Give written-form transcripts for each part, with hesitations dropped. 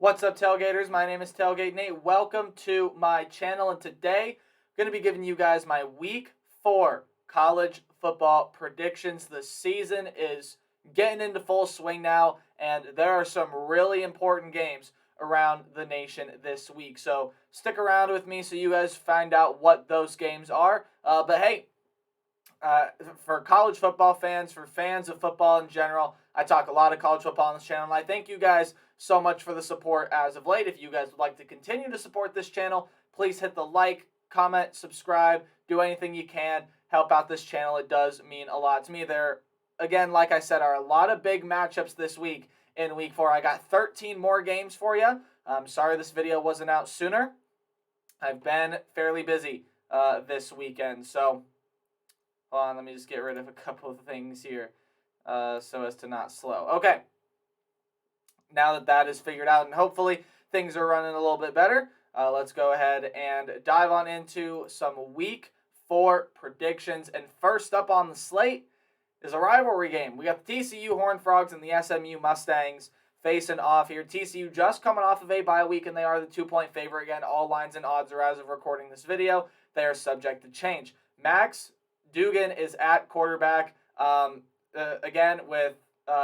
What's up, Tailgaters? My name is Tailgate Nate. Welcome to my channel, and today I'm going to be giving you guys my Week 4 college football predictions. The season is getting into full swing now, and there are some really important games around the nation this week. So stick around with me so you guys find out what those games are. But hey, for college football fans, for fans of football in general, I talk a lot of college football on this channel, and I thank you guys so much for the support as of late. If you guys would like to continue to support this channel, please hit the like, comment, subscribe, do anything you can, help out this channel. It does mean a lot to me. There, again, like I said, are a lot of big matchups this week in Week 4. I got 13 more games for you. I'm sorry this video wasn't out sooner. I've been fairly busy this weekend, so hold on, let me just get rid of a couple of things here so as to not slow. Okay, now that that is figured out and hopefully things are running a little bit better, let's go ahead and dive on into some Week 4 predictions. And first up on the slate is a rivalry game. We got the TCU Horned Frogs and the SMU Mustangs facing off here. TCU just coming off of a bye week, and they are the 2-point favorite. Again, all lines and odds are as of recording this video. They are subject to change. Max Duggan is at quarterback. Again, with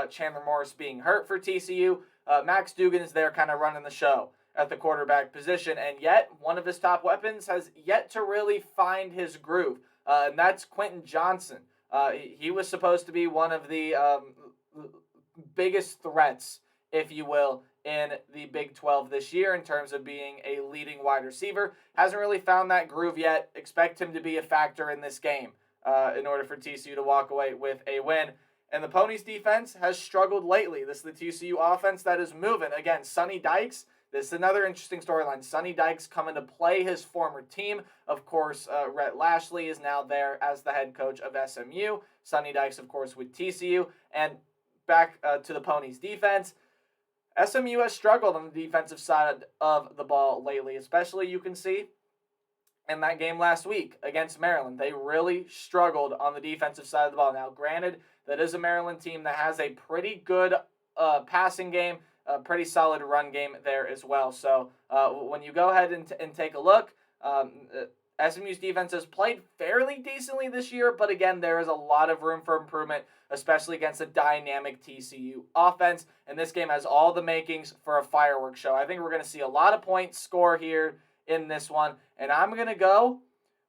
Chandler Morris being hurt for TCU, Max Duggan is there kind of running the show at the quarterback position, and yet one of his top weapons has yet to really find his groove, and that's Quentin Johnson. He was supposed to be one of the biggest threats, if you will, in the Big 12 this year in terms of being a leading wide receiver. Hasn't really found that groove yet. Expect him to be a factor in this game in order for TCU to walk away with a win. And the Ponies defense has struggled lately. This is the TCU offense that is moving. Again, Sonny Dykes, this is another interesting storyline. Sonny Dykes coming to play his former team. Of course, Rhett Lashley is now there as the head coach of SMU. Sonny Dykes, of course, with TCU. And back to the Ponies defense. SMU has struggled on the defensive side of the ball lately, especially you can see in that game last week against Maryland. They really struggled on the defensive side of the ball. Now, granted, that is a Maryland team that has a pretty good passing game, a pretty solid run game there as well. So when you go ahead and take a look, SMU's defense has played fairly decently this year, but again, there is a lot of room for improvement, especially against a dynamic TCU offense. And this game has all the makings for a fireworks show. I think we're going to see a lot of points score here in this one, and I'm going to go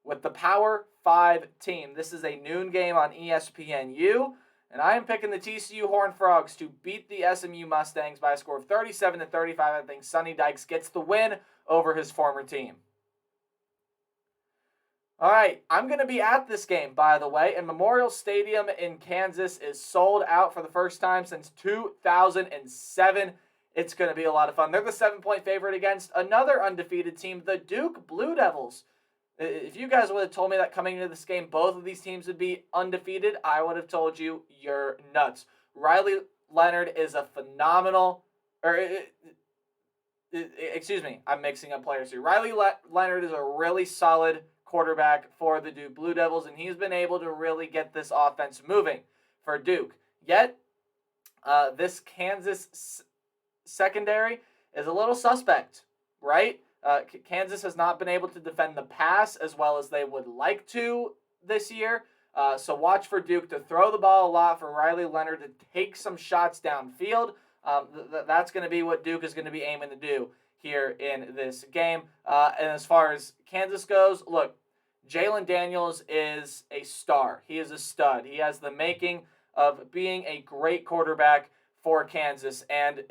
with the Power 5 team. This is a noon game on ESPNU, and I am picking the TCU Horned Frogs to beat the SMU Mustangs by a score of 37-35. I think Sonny Dykes gets the win over his former team. All right, I'm going to be at this game, by the way, and Memorial Stadium in Kansas is sold out for the first time since 2007. It's going to be a lot of fun. They're the 7-point favorite against another undefeated team, the Duke Blue Devils. If you guys would have told me that coming into this game, both of these teams would be undefeated, I would have told you you're nuts. Riley Leonard is a phenomenal, excuse me, I'm mixing up players here. Riley Leonard is a really solid quarterback for the Duke Blue Devils, and he's been able to really get this offense moving for Duke. Yet, this Kansas secondary is a little suspect, right? Kansas has not been able to defend the pass as well as they would like to this year. So watch for Duke to throw the ball a lot, for Riley Leonard to take some shots downfield. That's going to be what Duke is going to be aiming to do here in this game. And as far as Kansas goes, look, Jalen Daniels is a star. He is a stud. He has the making of being a great quarterback for Kansas. And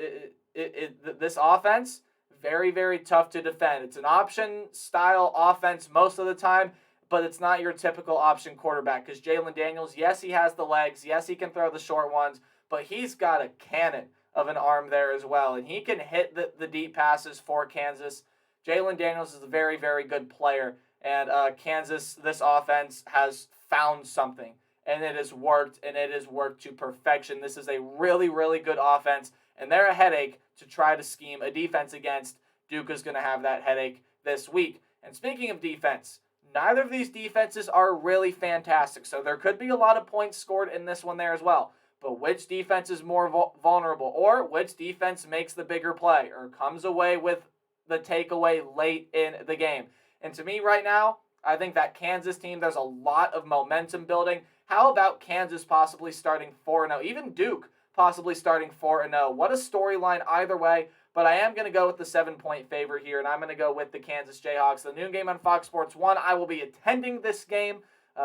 this offense, very, very tough to defend. It's an option-style offense most of the time, but it's not your typical option quarterback because Jalen Daniels, yes, he has the legs. Yes, he can throw the short ones, but he's got a cannon of an arm there as well, and he can hit the deep passes for Kansas. Jalen Daniels is a very, very good player, and Kansas, this offense has found something, and it has worked, and it has worked to perfection. This is a really, really good offense, and they're a headache to try to scheme a defense against. Duke is going to have that headache this week. And speaking of defense, neither of these defenses are really fantastic, so there could be a lot of points scored in this one there as well. but which defense is more vulnerable, or which defense makes the bigger play or comes away with the takeaway late in the game. And to me right now, I think that Kansas team, there's a lot of momentum building. How about Kansas possibly starting 4-0? Even Duke possibly starting 4-0. What a storyline either way. But I am going to go with the 7-point favorite here, and I'm going to go with the Kansas Jayhawks. The noon game on Fox Sports 1, I will be attending this game.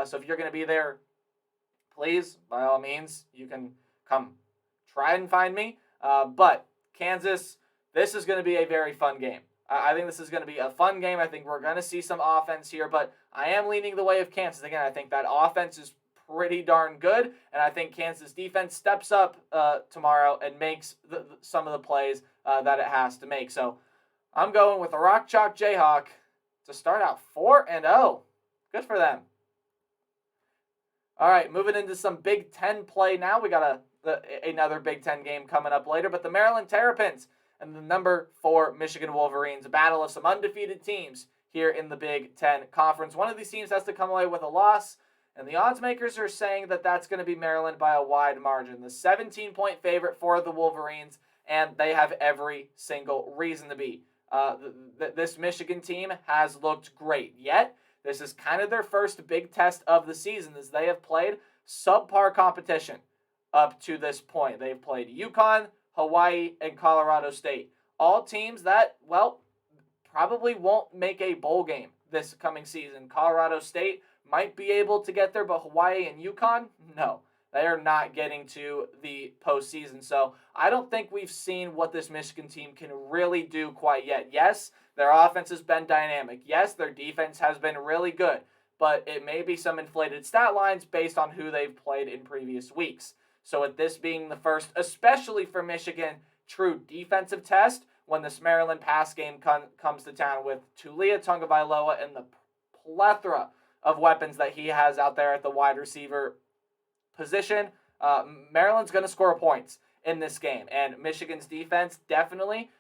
So if you're going to be there, please, by all means, you can come try and find me. But Kansas, this is going to be a very fun game. I think this is going to be a fun game. I think we're going to see some offense here, but I am leaning the way of Kansas. Again, I think that offense is pretty darn good, and I think Kansas defense steps up tomorrow and makes some of the plays that it has to make. So I'm going with the Rock Chalk Jayhawk to start out 4-0. Good for them. All right, moving into some Big Ten play now. We got another Big Ten game coming up later, but the Maryland Terrapins and the number 4 Michigan Wolverines, a battle of some undefeated teams here in the Big Ten Conference. One of these teams has to come away with a loss, and the odds makers are saying that that's going to be Maryland by a wide margin. The 17-point favorite for the Wolverines, and they have every single reason to be. This Michigan team has looked great, yet this is kind of their first big test of the season, as they have played subpar competition up to this point. They've played UConn, Hawaii, and Colorado State. All teams that, well, probably won't make a bowl game this coming season. Colorado State might be able to get there, but Hawaii and UConn, no. They are not getting to the postseason. So I don't think we've seen what this Michigan team can really do quite yet. Yes, their offense has been dynamic. Yes, their defense has been really good. But it may be some inflated stat lines based on who they've played in previous weeks. So with this being the first, especially for Michigan, true defensive test, when this Maryland pass game comes to town with Tulia Tagovailoa and the plethora of weapons that he has out there at the wide receiver position, Maryland's going to score points in this game. And Michigan's defense definitely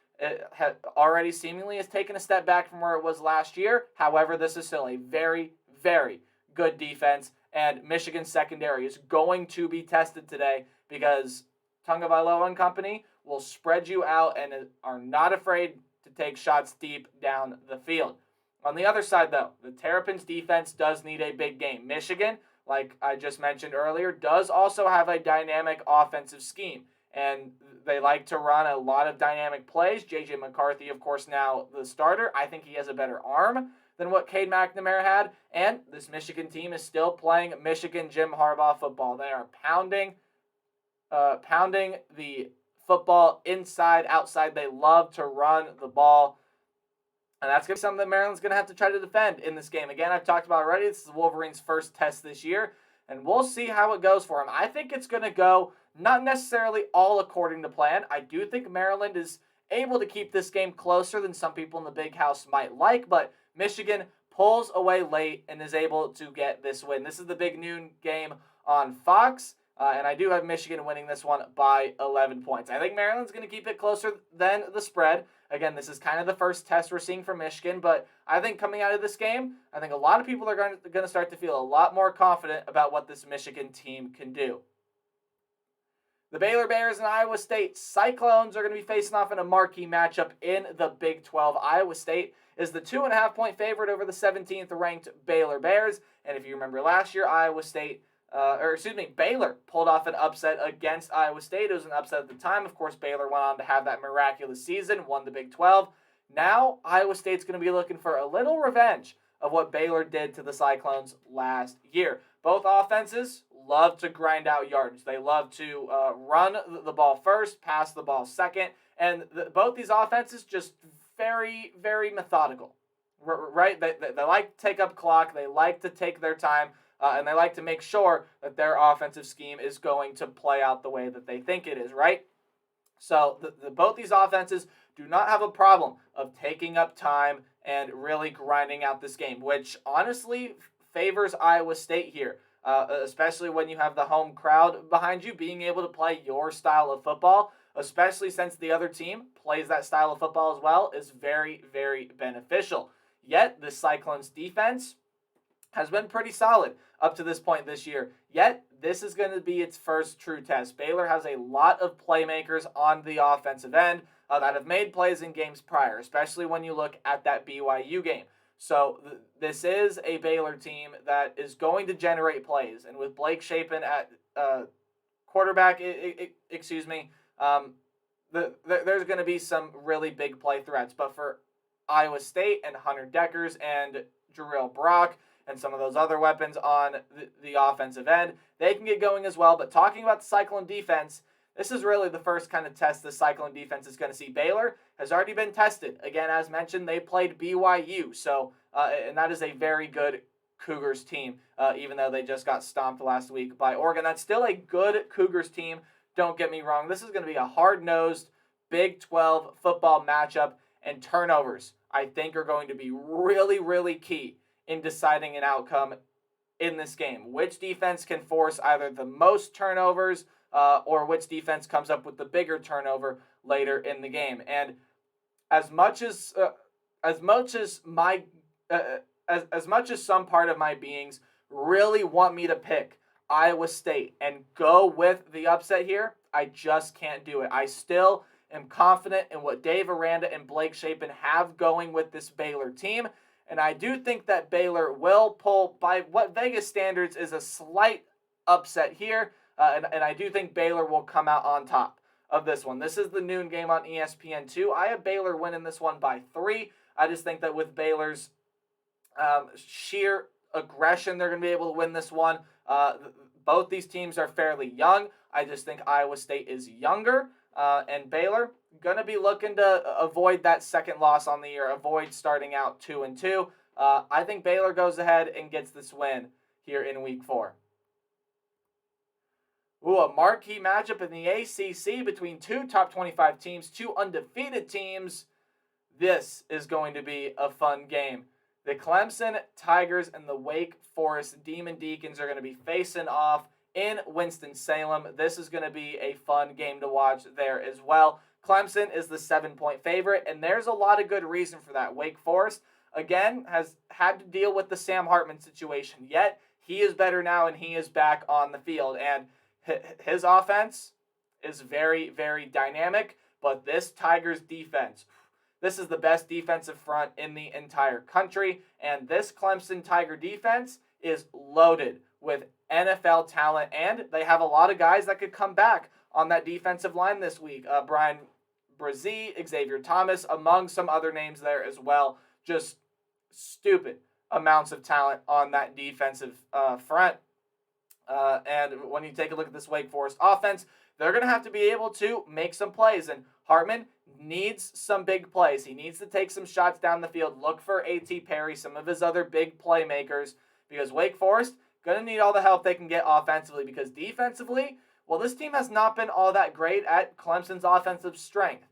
already seemingly has taken a step back from where it was last year. However, this is still a very, very good defense. And Michigan's secondary is going to be tested today because Tagovailoa and company will spread you out and are not afraid to take shots deep down the field. On the other side, though, the Terrapins defense does need a big game. Michigan, like I just mentioned earlier, does also have a dynamic offensive scheme, and they like to run a lot of dynamic plays. J.J. McCarthy, of course, now the starter. I think he has a better arm than what Cade McNamara had, and this Michigan team is still playing Michigan Jim Harbaugh football. They are pounding the football inside, outside. They love to run the ball. And that's going to be something that Maryland's going to have to try to defend in this game. Again, I've talked about already, this is the Wolverines' first test this year, and we'll see how it goes for them. I think it's going to go not necessarily all according to plan. I do think Maryland is able to keep this game closer than some people in the Big House might like, but Michigan pulls away late and is able to get this win. This is the big noon game on Fox, and I do have Michigan winning this one by 11 points. I think Maryland's going to keep it closer than the spread. Again, this is kind of the first test we're seeing from Michigan, but I think coming out of this game, I think a lot of people are going to start to feel a lot more confident about what this Michigan team can do. The Baylor Bears and Iowa State Cyclones are going to be facing off in a marquee matchup in the Big 12. Iowa State is the 2.5-point favorite over the 17th ranked Baylor Bears, and if you remember last year, Baylor pulled off an upset against Iowa State. It was an upset at the time. Of course, Baylor went on to have that miraculous season, won the Big 12. Now, Iowa State's going to be looking for a little revenge of what Baylor did to the Cyclones last year. Both offenses love to grind out yards. They love to run the ball first, pass the ball second, and both these offenses just very, very methodical, right? They like to take up clock. They like to take their time. And they like to make sure that their offensive scheme is going to play out the way that they think it is, right? So both these offenses do not have a problem of taking up time and really grinding out this game, which honestly favors Iowa State here, especially when you have the home crowd behind you, being able to play your style of football, especially since the other team plays that style of football as well, is very, very beneficial. Yet, the Cyclones defense, has been pretty solid up to this point this year. Yet, this is going to be its first true test. Baylor has a lot of playmakers on the offensive end that have made plays in games prior, especially when you look at that BYU game. So this is a Baylor team that is going to generate plays. And with Blake Shapen at quarterback, there's going to be some really big play threats. But for Iowa State and Hunter Deckers and Jarrell Brock and some of those other weapons on the offensive end, they can get going as well. But talking about the Cyclone defense, this is really the first kind of test the Cyclone defense is going to see. Baylor has already been tested. Again, as mentioned, they played BYU. So, and that is a very good Cougars team, even though they just got stomped last week by Oregon. That's still a good Cougars team. Don't get me wrong. This is going to be a hard-nosed Big 12 football matchup, and turnovers, I think, are going to be really, really key in deciding an outcome in this game. Which defense can force either the most turnovers or which defense comes up with the bigger turnover later in the game. And as much as some part of my beings really want me to pick Iowa State and go with the upset here, I just can't do it. I still am confident in what Dave Aranda and Blake Shapen have going with this Baylor team. And I do think that Baylor will pull, by what Vegas standards is a slight upset here. And I do think Baylor will come out on top of this one. This is the noon game on ESPN2. I have Baylor winning this one by 3. I just think that with Baylor's sheer aggression, they're going to be able to win this one. Both these teams are fairly young. I just think Iowa State is younger. And Baylor going to be looking to avoid that second loss on the year, avoid starting out 2-2. I think Baylor goes ahead and gets this win here in Week 4. Ooh, a marquee matchup in the ACC between two top 25 teams, two undefeated teams. This is going to be a fun game. The Clemson Tigers and the Wake Forest Demon Deacons are going to be facing off in Winston-Salem. This is going to be a fun game to watch there as well. Clemson is the 7-point favorite, and there's a lot of good reason for that. Wake Forest, again, has had to deal with the Sam Hartman situation, yet he is better now and he is back on the field. And his offense is very, very dynamic, but this Tigers defense, this is the best defensive front in the entire country, and this Clemson Tiger defense is loaded with NFL talent, and they have a lot of guys that could come back on that defensive line this week. Brian Brzee, Xavier Thomas, among some other names there as well. Just stupid amounts of talent on that defensive front. And when you take a look at this Wake Forest offense, they're going to have to be able to make some plays. And Hartman needs some big plays. He needs to take some shots down the field. Look for A.T. Perry, some of his other big playmakers, because Wake Forest going to need all the help they can get offensively, because defensively, well, this team has not been all that great at Clemson's offensive strength.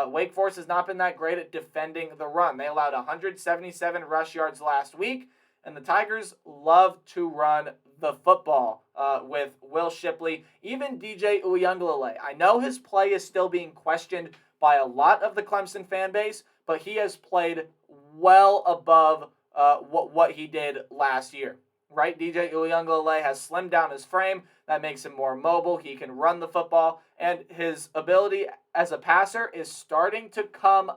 Wake Forest has not been that great at defending the run. They allowed 177 rush yards last week, and the Tigers love to run the football with Will Shipley, even DJ Uiagalelei. I know his play is still being questioned by a lot of the Clemson fan base, but he has played well above what he did last year. Right? DJ Uiagalelei has slimmed down his frame. That makes him more mobile. He can run the football, and his ability as a passer is starting to come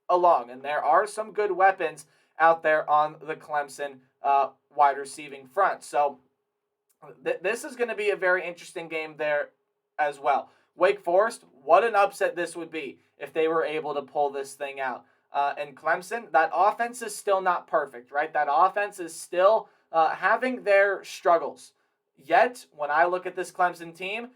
along. And there are some good weapons out there on the Clemson wide receiving front. So this is going to be a very interesting game there as well. Wake Forest, what an upset this would be if they were able to pull this thing out. And Clemson, that offense is still not perfect, right? That offense is still having their struggles. Yet, when I look at this Clemson team,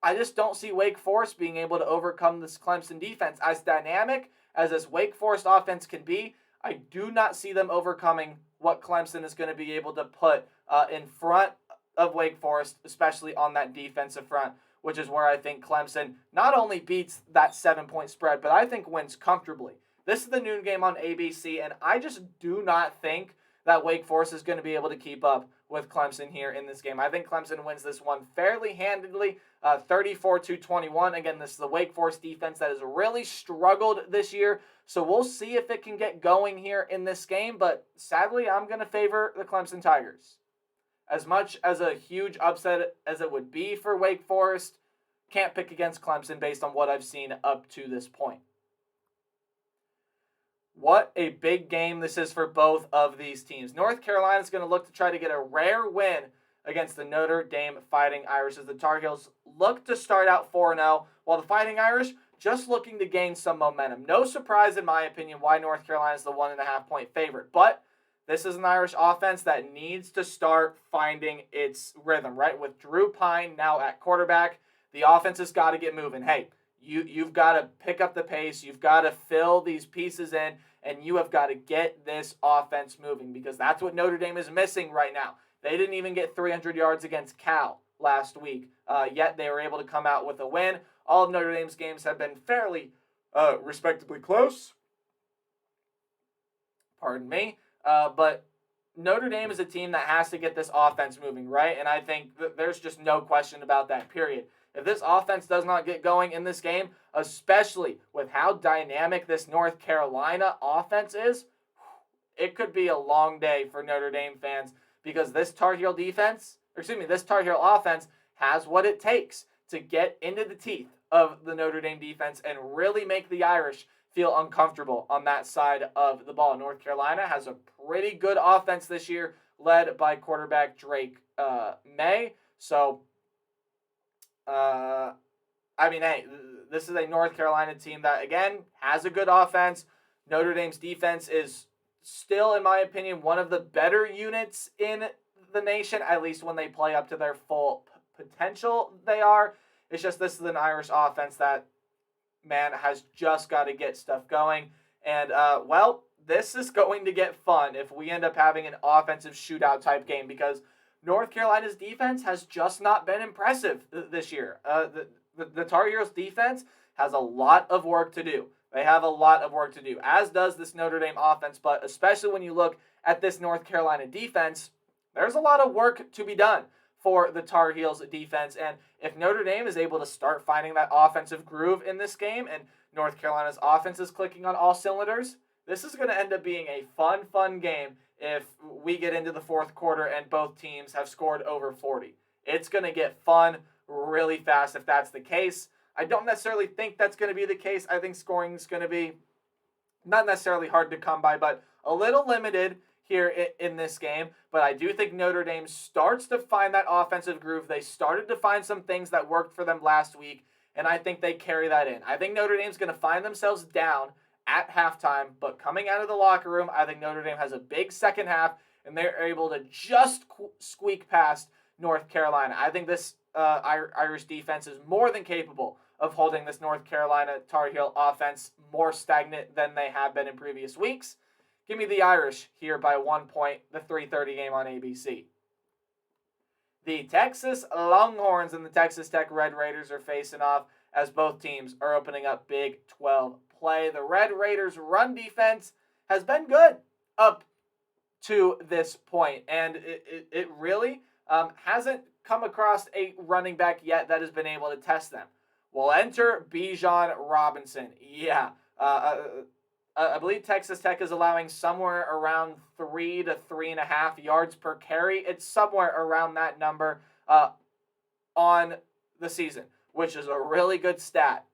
I just don't see Wake Forest being able to overcome this Clemson defense. As dynamic as this Wake Forest offense can be, I do not see them overcoming what Clemson is going to be able to put in front of Wake Forest, especially on that defensive front, which is where I think Clemson not only beats that 7-point spread, but I think wins comfortably. This is the noon game on ABC, and I just do not think that Wake Forest is going to be able to keep up with Clemson here in this game. I think Clemson wins this one fairly handedly, 34-21. Again, this is the Wake Forest defense that has really struggled this year, so we'll see if it can get going here in this game, but sadly, I'm going to favor the Clemson Tigers. As much as a huge upset as it would be for Wake Forest, can't pick against Clemson based on what I've seen up to this point. What a big game this is for both of these teams. North Carolina is going to look to try to get a rare win against the Notre Dame Fighting Irish as the Tar Heels look to start out 4-0, while the Fighting Irish just looking to gain some momentum. No surprise, in my opinion, why North Carolina is the 1.5-point favorite, but this is an Irish offense that needs to start finding its rhythm, right? With Drew Pine now at quarterback, the offense has got to get moving. Hey, you've got to pick up the pace. You've got to fill these pieces in, and you have got to get this offense moving because that's what Notre Dame is missing right now. They didn't even get 300 yards against Cal last week, yet they were able to come out with a win. All of Notre Dame's games have been fairly respectably close. Pardon me. But Notre Dame is a team that has to get this offense moving, right? And I think there's just no question about that, period. If this offense does not get going in this game, especially with how dynamic this North Carolina offense is, it could be a long day for Notre Dame fans because this Tar Heel offense has what it takes to get into the teeth of the Notre Dame defense and really make the Irish feel uncomfortable on that side of the ball. North Carolina has a pretty good offense this year, led by quarterback Drake May. So, hey, this is a North Carolina team that, again, has a good offense. Notre Dame's defense is still, in my opinion, one of the better units in the nation, at least when they play up to their full potential they are. It's just this is an Irish offense that, man, has just got to get stuff going. And, this is going to get fun if we end up having an offensive shootout type game because North Carolina's defense has just not been impressive this year. The Tar Heels defense has a lot of work to do. They have a lot of work to do, as does this Notre Dame offense. But especially when you look at this North Carolina defense, there's a lot of work to be done for the Tar Heels defense. And if Notre Dame is able to start finding that offensive groove in this game and North Carolina's offense is clicking on all cylinders, this is going to end up being a fun game if we get into the fourth quarter and both teams have scored over 40. It's going to get fun really fast if that's the case. I don't necessarily think that's going to be the case. I think scoring is going to be not necessarily hard to come by, but a little limited here in this game. But I do think Notre Dame starts to find that offensive groove. They started to find some things that worked for them last week, and I think they carry that in. I think Notre Dame's going to find themselves down at halftime, but coming out of the locker room, I think Notre Dame has a big second half, and they're able to just squeak past North Carolina. I think this Irish defense is more than capable of holding this North Carolina Tar Heel offense more stagnant than they have been in previous weeks. Give me the Irish here by 1 point, the 3:30 game on ABC. The Texas Longhorns and the Texas Tech Red Raiders are facing off as both teams are opening up Big 12 play. The Red Raiders' run defense has been good up to this point, and it really hasn't come across a running back yet that has been able to test them. We'll enter Bijan Robinson. Yeah, I believe Texas Tech is allowing somewhere around 3 to 3.5 yards per carry. It's somewhere around that number on the season, which is a really good stat.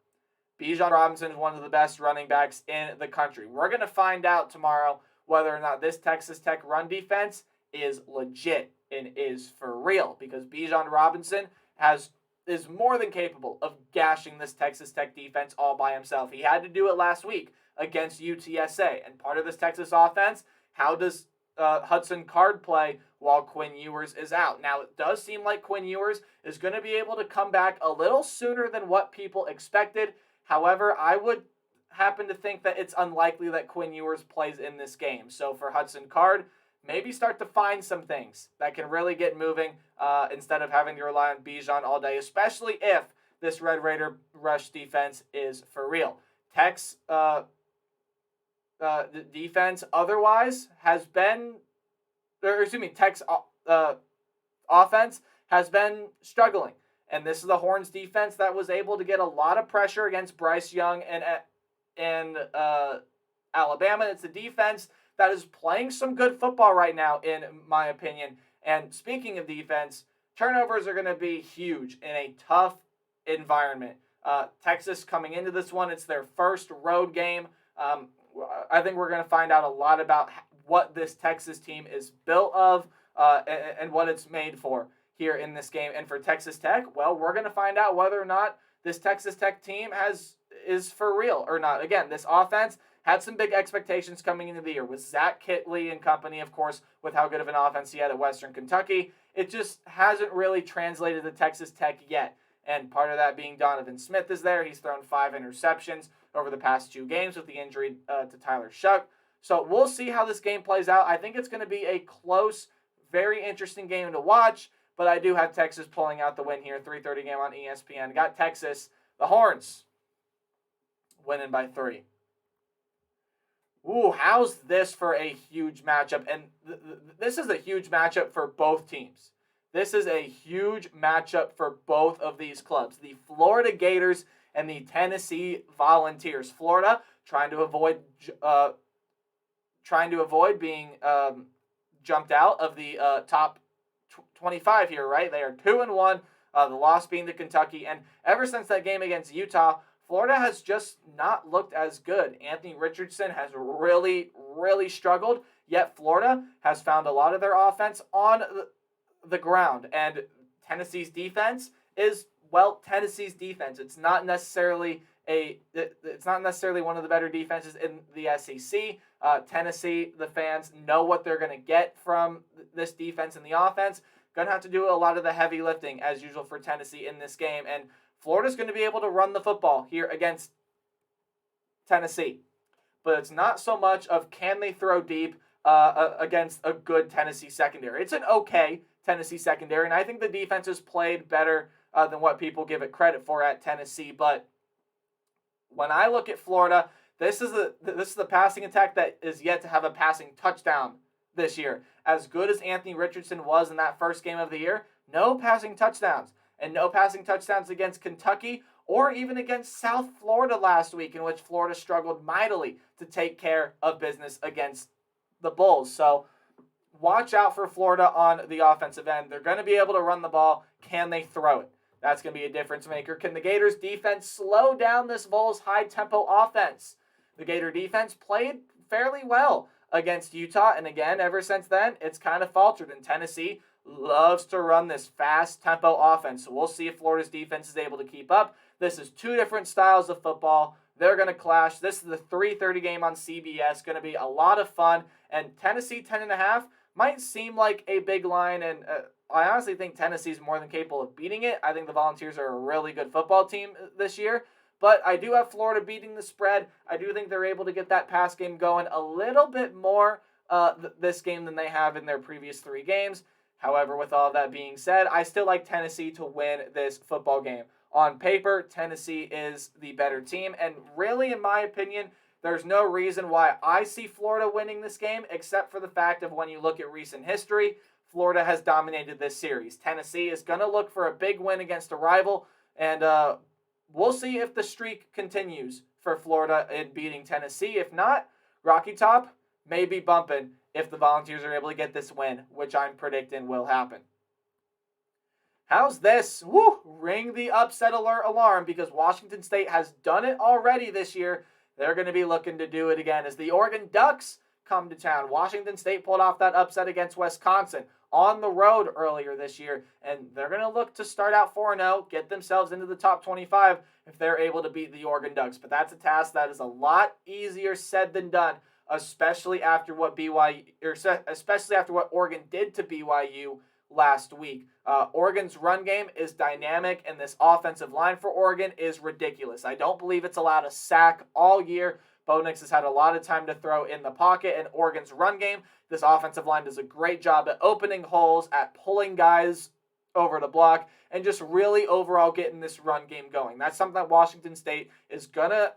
Bijan Robinson is one of the best running backs in the country. We're going to find out tomorrow whether or not this Texas Tech run defense is legit and is for real, because Bijan Robinson is more than capable of gashing this Texas Tech defense all by himself. He had to do it last week against UTSA. And part of this Texas offense, how does Hudson Card play while Quinn Ewers is out? Now, it does seem like Quinn Ewers is going to be able to come back a little sooner than what people expected. However, I would happen to think that it's unlikely that Quinn Ewers plays in this game. So for Hudson Card, maybe start to find some things that can really get moving instead of having to rely on Bijan all day, especially if this Red Raider rush defense is for real. Tech's defense otherwise has been Tech's offense has been struggling. And this is the Horns defense that was able to get a lot of pressure against Bryce Young and Alabama. It's a defense that is playing some good football right now, in my opinion. And speaking of defense, turnovers are going to be huge in a tough environment. Texas coming into this one, it's their first road game. I think we're going to find out a lot about what this Texas team is built of and what it's made for here in this game. And for Texas Tech, well, we're going to find out whether or not this Texas Tech team is for real or not. Again, this offense had some big expectations coming into the year with Zach Kittley and company, of course, with how good of an offense he had at Western Kentucky. It just hasn't really translated to Texas Tech yet. And part of that being Donovan Smith is there. He's thrown 5 interceptions over the past 2 games with the injury to Tyler Shuck. So we'll see how this game plays out. I think it's going to be a close, very interesting game to watch. But I do have Texas pulling out the win here. 3:30 game on ESPN. Got Texas, the Horns, winning by 3. Ooh, how's this for a huge matchup? And this is a huge matchup for both teams. This is a huge matchup for both of these clubs. The Florida Gators and the Tennessee Volunteers. Florida trying to avoid being jumped out of the top 25 here, right? They are 2-1. The loss being to Kentucky, and ever since that game against Utah, Florida has just not looked as good. Anthony Richardson has really, really struggled, yet Florida has found a lot of their offense on the ground. And Tennessee's defense is, well, Tennessee's defense. It's not necessarily one of the better defenses in the SEC. Tennessee, the fans know what they're going to get from this defense and the offense. Going to have to do a lot of the heavy lifting, as usual, for Tennessee in this game. And Florida's going to be able to run the football here against Tennessee. But it's not so much of can they throw deep against a good Tennessee secondary. It's an okay Tennessee secondary, and I think the defense has played better than what people give it credit for at Tennessee. But when I look at Florida, this is the passing attack that is yet to have a passing touchdown this year. As good as Anthony Richardson was in that first game of the year, no passing touchdowns. And no passing touchdowns against Kentucky or even against South Florida last week, in which Florida struggled mightily to take care of business against the Bulls. So watch out for Florida on the offensive end. They're going to be able to run the ball. Can they throw it? That's going to be a difference maker. Can the Gators defense slow down this Bulls high-tempo offense? The Gator defense played fairly well against Utah, and again, ever since then, it's kind of faltered. And Tennessee loves to run this fast tempo offense. So we'll see if Florida's defense is able to keep up. This is 2 different styles of football. They're going to clash. This is the 3:30 game on CBS. Going to be a lot of fun. And Tennessee 10.5 might seem like a big line. And I honestly think Tennessee's more than capable of beating it. I think the Volunteers are a really good football team this year. But I do have Florida beating the spread. I do think they're able to get that pass game going a little bit more this game than they have in their previous 3 games. However, with all that being said, I still like Tennessee to win this football game. On paper, Tennessee is the better team, and really, in my opinion, there's no reason why I see Florida winning this game, except for the fact of when you look at recent history, Florida has dominated this series. Tennessee is going to look for a big win against a rival, and we'll see if the streak continues for Florida in beating Tennessee. If not, Rocky Top may be bumping if the Volunteers are able to get this win, which I'm predicting will happen. How's this? Woo! Ring the upset alert alarm, because Washington State has done it already this year. They're going to be looking to do it again as the Oregon Ducks come to town. Washington State pulled off that upset against Wisconsin on the road earlier this year, and they're going to look to start out 4-0, get themselves into the top 25 if they're able to beat the Oregon Ducks. But that's a task that is a lot easier said than done, especially after what Oregon did to BYU last week. Oregon's run game is dynamic, and this offensive line for Oregon is ridiculous. I don't believe it's allowed a sack all year. Bo Nix has had a lot of time to throw in the pocket, and Oregon's run game, this offensive line does a great job at opening holes, at pulling guys over the block, and just really overall getting this run game going. That's something that Washington State is going to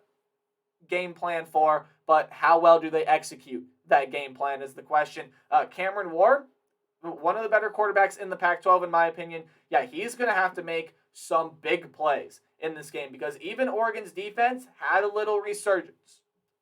game plan for, but how well do they execute that game plan is the question. Cameron Ward, one of the better quarterbacks in the Pac-12 in my opinion, yeah, he's going to have to make some big plays in this game because even Oregon's defense had a little resurgence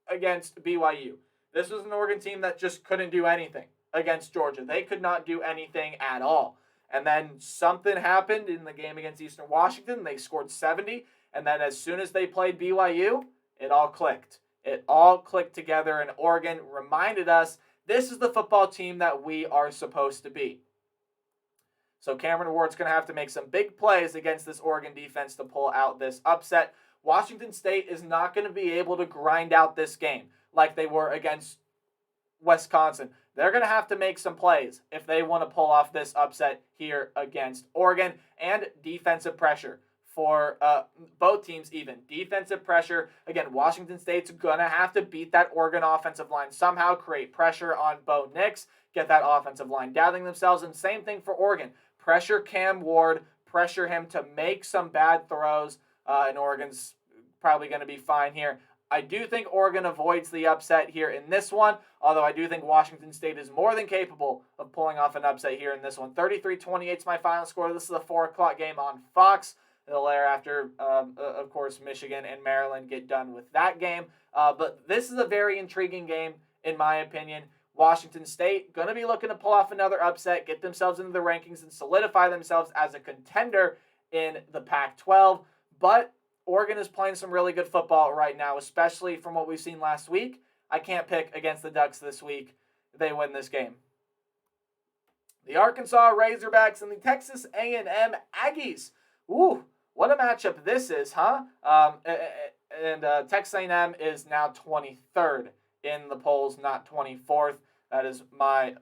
against BYU. This was an Oregon team that just couldn't do anything against Georgia. They could not do anything at all. And then something happened in the game against Eastern Washington. They scored 70. And then as soon as they played BYU, it all clicked. It all clicked together, and Oregon reminded us this is the football team that we are supposed to be. So Cameron Ward's going to have to make some big plays against this Oregon defense to pull out this upset. Washington State is not going to be able to grind out this game like they were against Wisconsin. They're going to have to make some plays if they want to pull off this upset here against Oregon, and defensive pressure for both teams even. Defensive pressure. Again, Washington State's going to have to beat that Oregon offensive line somehow, create pressure on Bo Nix, get that offensive line gathering themselves, and same thing for Oregon. Pressure Cam Ward, pressure him to make some bad throws, and Oregon's probably going to be fine here. I do think Oregon avoids the upset here in this one, although I do think Washington State is more than capable of pulling off an upset here in this one. 33-28 is my final score. This is a 4 o'clock game on Fox. It'll air after, of course, Michigan and Maryland get done with that game. But this is a very intriguing game, in my opinion. Washington State going to be looking to pull off another upset, get themselves into the rankings, and solidify themselves as a contender in the Pac-12. But Oregon is playing some really good football right now, especially from what we've seen last week. I can't pick against the Ducks this week. They win this game. The Arkansas Razorbacks and the Texas A&M Aggies. Ooh, what a matchup this is, huh? Texas A&M is now 23rd in the polls, not 24th. That is my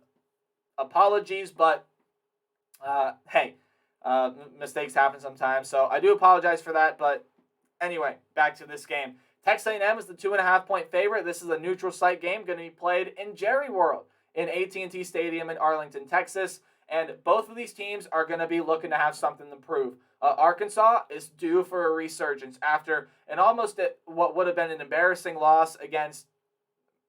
apologies, but hey, mistakes happen sometimes, so I do apologize for that, but anyway, back to this game. Texas A&M is the 2.5-point favorite. This is a neutral site game going to be played in Jerry World in AT&T Stadium in Arlington, Texas. And both of these teams are going to be looking to have something to prove. Arkansas is due for a resurgence after what would have been an embarrassing loss against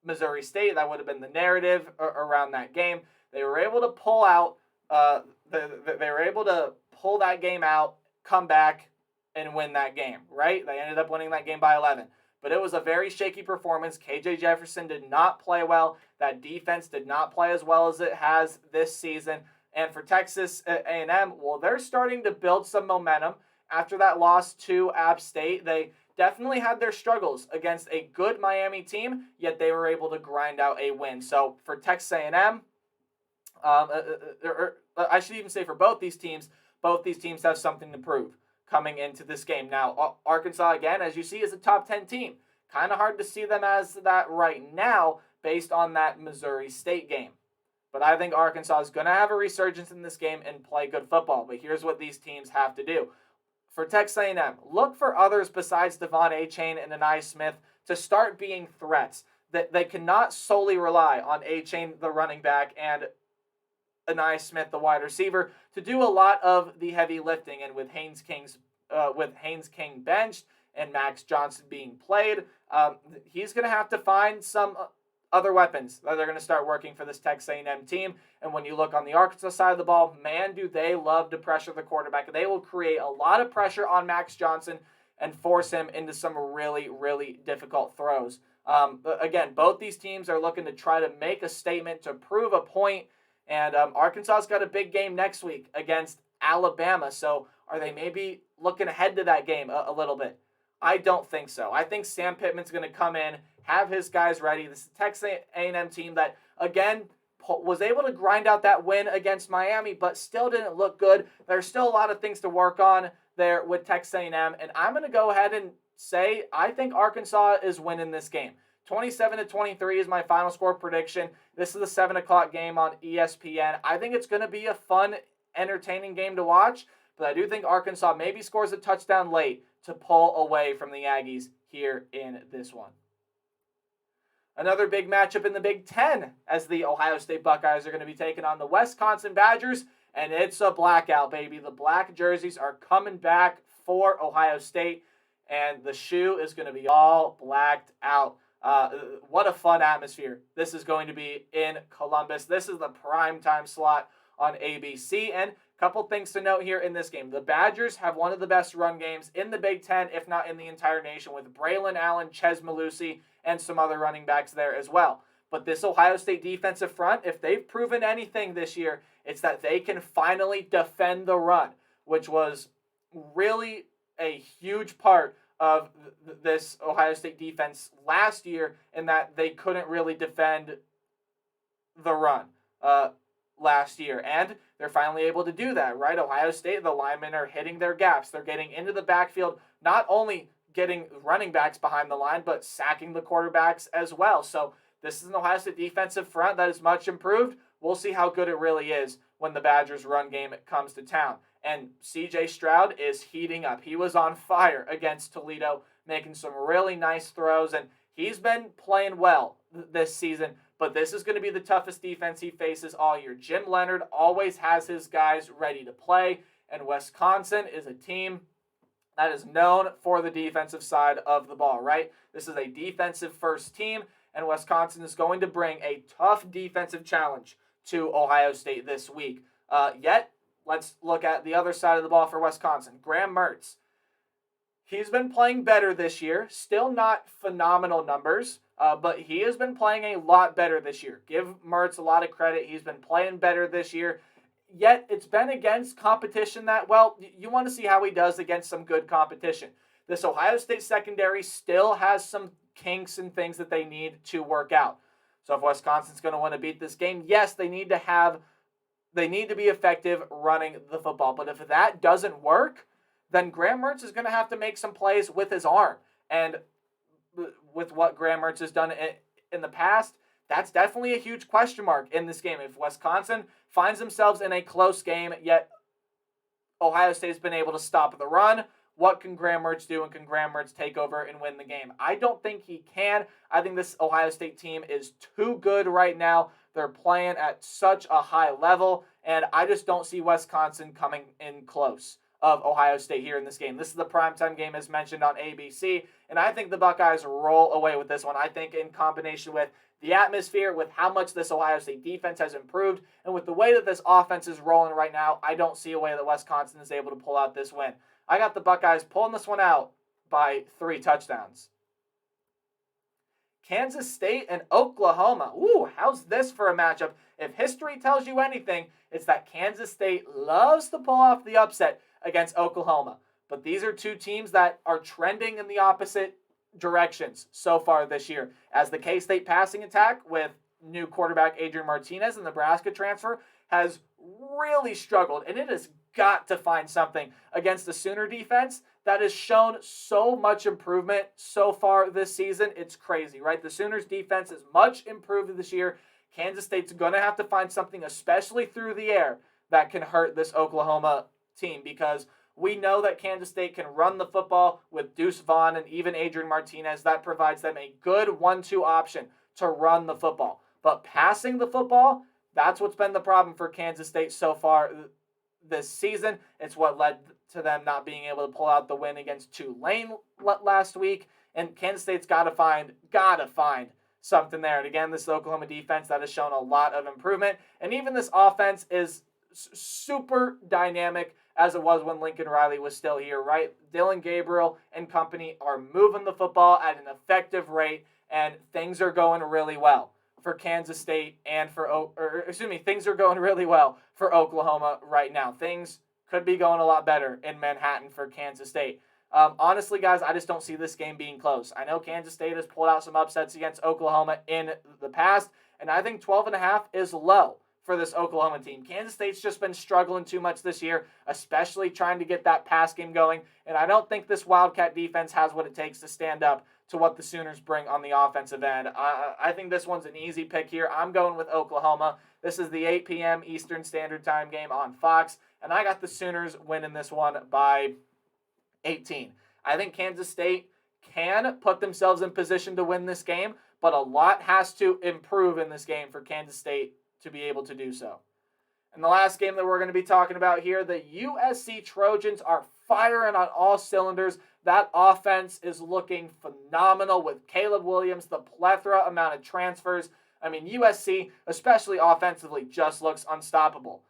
Missouri State. That would have been the narrative around that game. They were able to pull out. They were able to pull that game out, come back, and win that game, right? They ended up winning that game by 11. But it was a very shaky performance. KJ Jefferson did not play well. That defense did not play as well as it has this season. And for Texas A&M, well, they're starting to build some momentum. After that loss to App State, they definitely had their struggles against a good Miami team, yet they were able to grind out a win. So for Texas A&M, I should even say for both these teams have something to prove coming into this game. Now, Arkansas, again, as you see, is a top 10 team. Kind of hard to see them as that right now based on that Missouri State game. But I think Arkansas is going to have a resurgence in this game and play good football. But here's what these teams have to do. For Texas A&M, look for others besides Devon Achane and Anai Smith to start being threats. That they cannot solely rely on Achane, the running back, and Anai Smith, the wide receiver, to do a lot of the heavy lifting. And with Haynes King benched and Max Johnson being played, he's going to have to find some other weapons that are going to start working for this Texas A&M team. And when you look on the Arkansas side of the ball, man, do they love to pressure the quarterback. They will create a lot of pressure on Max Johnson and force him into some really, really difficult throws. Again, both these teams are looking to try to make a statement to prove a point. And Arkansas's got a big game next week against Alabama. So are they maybe looking ahead to that game a little bit? I don't think so. I think Sam Pittman's going to come in, have his guys ready. This is a Texas A&M team that, again, was able to grind out that win against Miami, but still didn't look good. There's still a lot of things to work on there with Texas A&M. And I'm going to go ahead and say I think Arkansas is winning this game. 27-23 is my final score prediction. This is the 7 o'clock game on ESPN. I think it's going to be a fun, entertaining game to watch, but I do think Arkansas maybe scores a touchdown late to pull away from the Aggies here in this one. Another big matchup in the Big Ten as the Ohio State Buckeyes are going to be taking on the Wisconsin Badgers, and it's a blackout, baby. The black jerseys are coming back for Ohio State, and the shoe is going to be all blacked out. What a fun atmosphere this is going to be in Columbus. This is the prime time slot on ABC. And a couple things to note here in this game. The Badgers have one of the best run games in the Big Ten, if not in the entire nation, with Braylon Allen, Ches Malusi, and some other running backs there as well. But this Ohio State defensive front, if they've proven anything this year, it's that they can finally defend the run, which was really a huge part of this Ohio State defense last year, in that they couldn't really defend the run last year. And they're finally able to do that, right? Ohio State, the linemen are hitting their gaps. They're getting into the backfield, not only getting running backs behind the line, but sacking the quarterbacks as well. So this is an Ohio State defensive front that is much improved. We'll see how good it really is when the Badgers' run game comes to town. And C.J. Stroud is heating up. He was on fire against Toledo, making some really nice throws, and he's been playing well this season. But this is going to be the toughest defense he faces all year. Jim Leonard always has his guys ready to play, and Wisconsin is a team that is known for the defensive side of the ball, right? This is a defensive-first team, and Wisconsin is going to bring a tough defensive challenge to Ohio State this week. Yet, let's look at the other side of the ball for Wisconsin. Graham Mertz. He's been playing better this year. Still not phenomenal numbers, but he has been playing a lot better this year. Give Mertz a lot of credit. He's been playing better this year. Yet, it's been against competition that, well, you want to see how he does against some good competition. This Ohio State secondary still has some kinks and things that they need to work out. So if Wisconsin's going to want to beat this game, yes, they need to be effective running the football. But if that doesn't work, then Graham Mertz is going to have to make some plays with his arm. And with what Graham Mertz has done in the past, that's definitely a huge question mark in this game. If Wisconsin finds themselves in a close game, yet Ohio State's been able to stop the run, what can Graham Mertz do, and can Graham Mertz take over and win the game? I don't think he can. I think this Ohio State team is too good right now. They're playing at such a high level, and I just don't see Wisconsin coming in close of Ohio State here in this game. This is the primetime game as mentioned on ABC, and I think the Buckeyes roll away with this one. I think in combination with the atmosphere, with how much this Ohio State defense has improved, and with the way that this offense is rolling right now, I don't see a way that Wisconsin is able to pull out this win. I got the Buckeyes pulling this one out by 3 touchdowns. Kansas State and Oklahoma. Ooh, how's this for a matchup? If history tells you anything, it's that Kansas State loves to pull off the upset against Oklahoma. But these are two teams that are trending in the opposite directions so far this year. As the K-State passing attack with new quarterback Adrian Martinez, the Nebraska transfer, has really struggled, and it has got to find something against the Sooner defense that has shown so much improvement so far this season. It's crazy, right? The Sooners defense is much improved this year. Kansas State's going to have to find something, especially through the air, that can hurt this Oklahoma team, because we know that Kansas State can run the football with Deuce Vaughn and even Adrian Martinez. That provides them a good 1-2 option to run the football. But passing the football, that's what's been the problem for Kansas State so far this season. It's what led to them not being able to pull out the win against Tulane last week. And Kansas State's got to find something there. And again, this Oklahoma defense that has shown a lot of improvement. And even this offense is super dynamic as it was when Lincoln Riley was still here, right? Dylan Gabriel and company are moving the football at an effective rate, and things are going really well for Kansas State and things are going really well for Oklahoma right now. Things could be going a lot better in Manhattan for Kansas State. Honestly, guys, I just don't see this game being close. I know Kansas State has pulled out some upsets against Oklahoma in the past, and I think 12.5 is low for this Oklahoma team. Kansas State's just been struggling too much this year, especially trying to get that pass game going, and I don't think this Wildcat defense has what it takes to stand up to what the Sooners bring on the offensive end. I think this one's an easy pick here. I'm going with Oklahoma. This is the 8 p.m. Eastern Standard Time game on Fox, and I got the Sooners winning this one by 18. I think Kansas State can put themselves in position to win this game, but a lot has to improve in this game for Kansas State to be able to do so. And the last game that we're going to be talking about here, the USC Trojans are firing on all cylinders. That offense is looking phenomenal with Caleb Williams, the plethora amount of transfers. I mean, USC, especially offensively, just looks unstoppable.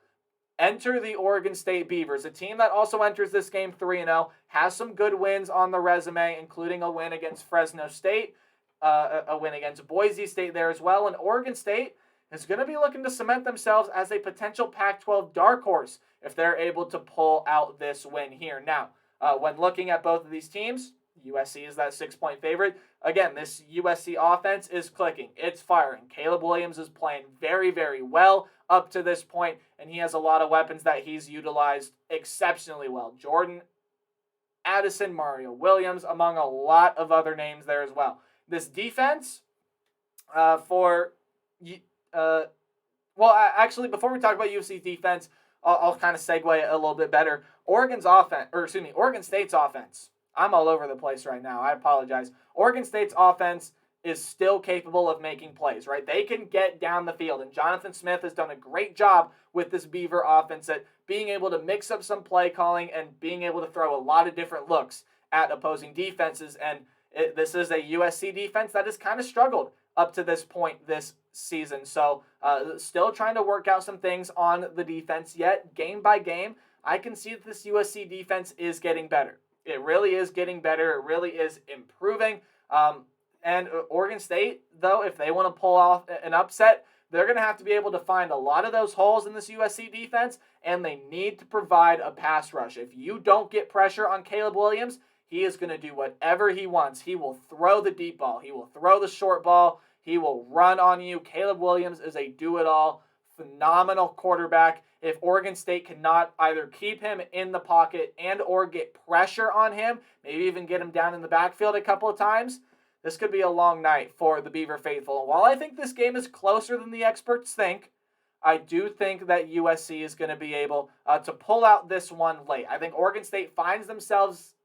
Enter the Oregon State Beavers, a team that also enters this game 3-0, has some good wins on the resume, including a win against Fresno State, a win against Boise State there as well. And Oregon State is going to be looking to cement themselves as a potential Pac-12 dark horse if they're able to pull out this win here. Now, when looking at both of these teams, USC is that 6-point favorite. Again, this USC offense is clicking. It's firing. Caleb Williams is playing very, very well up to this point, and he has a lot of weapons that he's utilized exceptionally well. Jordan Addison, Mario Williams, among a lot of other names there as well. This defense actually, before we talk about USC defense, I'll kind of segue a little bit better. Oregon State's offense. I'm all over the place right now. I apologize. Oregon State's offense is still capable of making plays, right? They can get down the field, and Jonathan Smith has done a great job with this Beaver offense at being able to mix up some play calling and being able to throw a lot of different looks at opposing defenses, and this is a USC defense that has kind of struggled up to this point this season. So still trying to work out some things on the defense yet. Game by game, I can see that this USC defense is getting better. It really is getting better. It really is improving. And Oregon State, though, if they want to pull off an upset, they're going to have to be able to find a lot of those holes in this USC defense, and they need to provide a pass rush. If you don't get pressure on Caleb Williams, he is going to do whatever he wants. He will throw the deep ball. He will throw the short ball. He will run on you. Caleb Williams is a do-it-all, phenomenal quarterback. If Oregon State cannot either keep him in the pocket and or get pressure on him, maybe even get him down in the backfield a couple of times, this could be a long night for the Beaver faithful. And while I think this game is closer than the experts think, I do think that USC is going to be able to pull out this one late. I think Oregon State finds themselves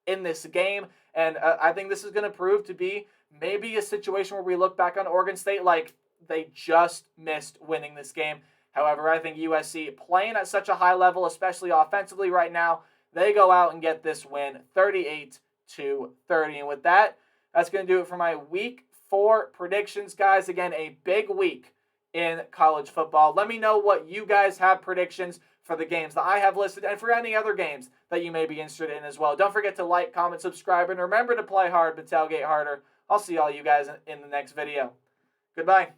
in this game, and I think this is going to prove to be maybe a situation where we look back on Oregon State like they just missed winning this game. However, I think USC playing at such a high level, especially offensively right now, they go out and get this win 38-30. And with that, that's going to do it for my Week 4 predictions, guys. Again, a big week in college football. Let me know what you guys have predictions for the games that I have listed and for any other games that you may be interested in as well. Don't forget to like, comment, subscribe, and remember to play hard but tailgate harder. I'll see all you guys in the next video. Goodbye.